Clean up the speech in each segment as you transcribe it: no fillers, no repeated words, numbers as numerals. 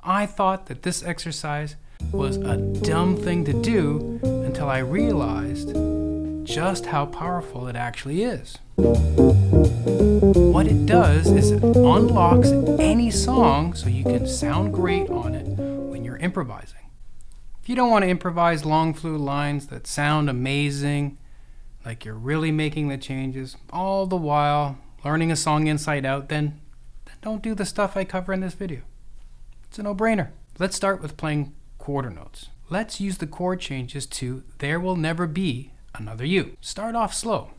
I thought that this exercise was a dumb thing to do until I realized just how powerful it actually is. What it does is it unlocks any song so you can sound great on it when you're improvising. If you don't want to improvise long fluid lines that sound amazing, like you're really making the changes, all the while learning a song inside out, then don't do the stuff I cover in this video. It's a no-brainer. Let's start with playing quarter notes. Let's use the chord changes to There Will Never Be Another You. Start off slow.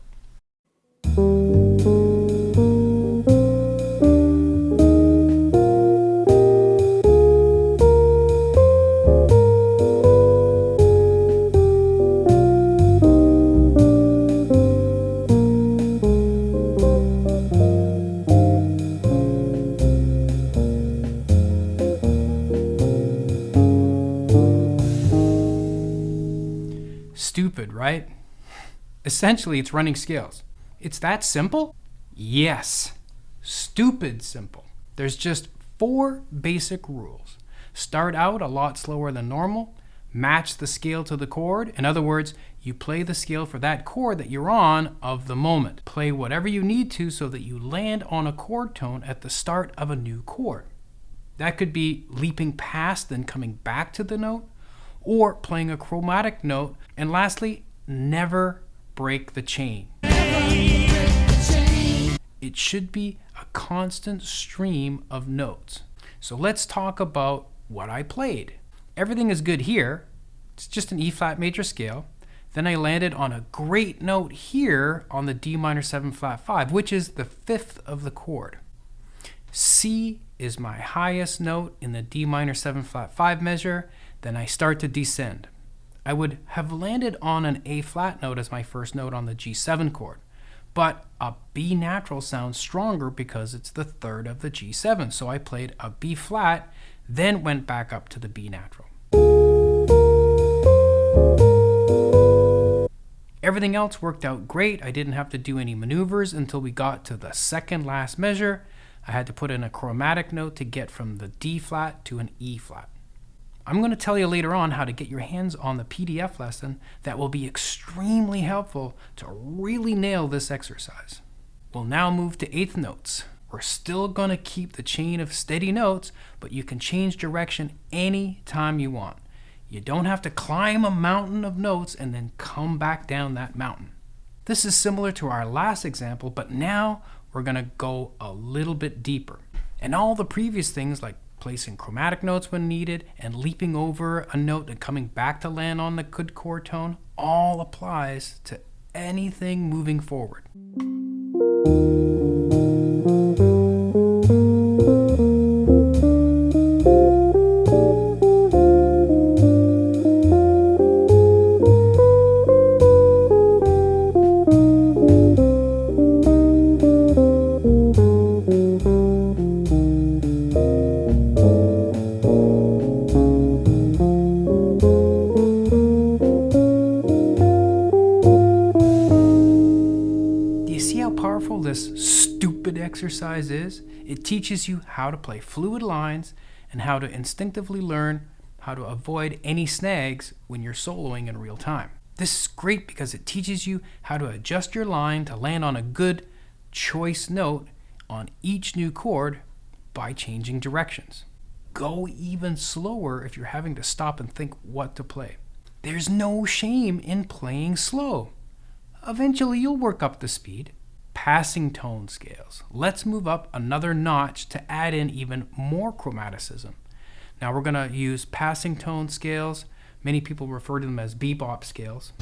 Stupid, right? Essentially, it's running scales. It's that simple? Yes. Stupid simple. There's just 4 basic rules. Start out a lot slower than normal. Match the scale to the chord. In other words, you play the scale for that chord that you're on of the moment. Play whatever you need to so that you land on a chord tone at the start of a new chord. That could be leaping past then coming back to the note, or playing a chromatic note. And lastly, never break the chain. It should be a constant stream of notes. So let's talk about what I played. Everything is good here. It's just an E flat major scale. Then I landed on a great note here on the D minor 7 flat 5, which is the 5th of the chord. C is my highest note in the D minor 7 flat 5 measure. Then I start to descend. I would have landed on an A flat note as my first note on the G7 chord, but a B natural sounds stronger because it's the 3rd of the G7, so I played a B flat, then went back up to the B natural. Everything else worked out great. I didn't have to do any maneuvers until we got to the second last measure. I had to put in a chromatic note to get from the D flat to an E flat. I'm going to tell you later on how to get your hands on the PDF lesson that will be extremely helpful to really nail this exercise. We'll now move to 8th notes. We're still going to keep the chain of steady notes, but you can change direction any time you want. You don't have to climb a mountain of notes and then come back down that mountain. This is similar to our last example, but now we're going to go a little bit deeper. And all the previous things like placing chromatic notes when needed and leaping over a note and coming back to land on the good chord tone all applies to anything moving forward. This stupid exercise is. It teaches you how to play fluid lines and how to instinctively learn how to avoid any snags when you're soloing in real time. This is great because it teaches you how to adjust your line to land on a good choice note on each new chord by changing directions. Go even slower if you're having to stop and think what to play. There's no shame in playing slow. Eventually you'll work up the speed. Passing tone scales. Let's move up another notch to add in even more chromaticism. Now we're going to use passing tone scales. Many people refer to them as bebop scales.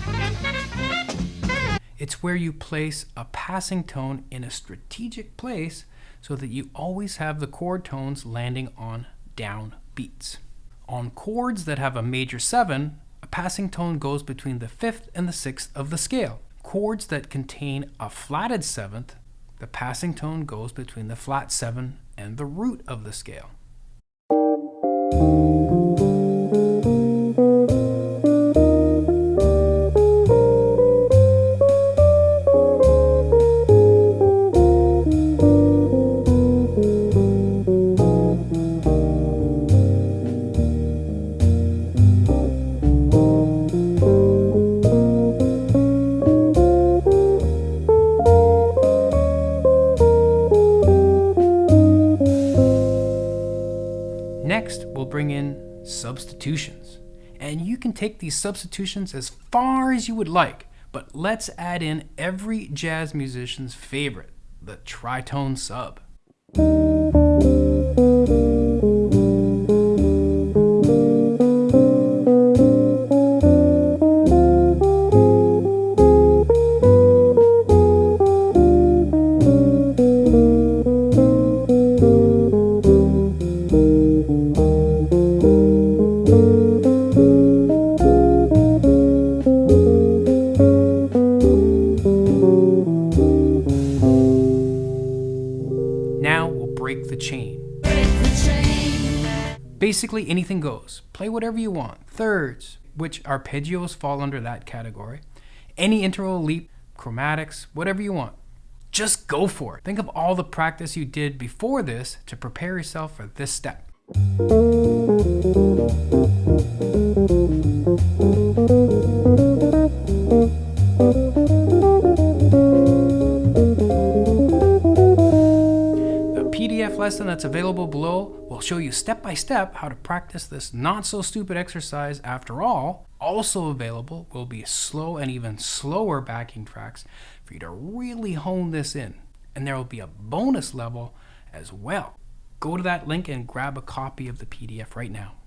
It's where you place a passing tone in a strategic place so that you always have the chord tones landing on down beats. On chords that have a major 7, a passing tone goes between the 5th and the 6th of the scale. Chords that contain a flatted 7th, the passing tone goes between the flat 7 and the root of the scale. Next, we'll bring in substitutions. And you can take these substitutions as far as you would like, but let's add in every jazz musician's favorite, the tritone sub. Now we'll break the chain. Basically anything goes. Play whatever you want. Thirds, which arpeggios fall under that category. Any interval leap, chromatics, whatever you want. Just go for it. Think of all the practice you did before this to prepare yourself for this step. Lesson that's available below will show you step by step how to practice this not so stupid exercise after all. Also available will be slow and even slower backing tracks for you to really hone this in. And there will be a bonus level as well. Go to that link and grab a copy of the PDF right now.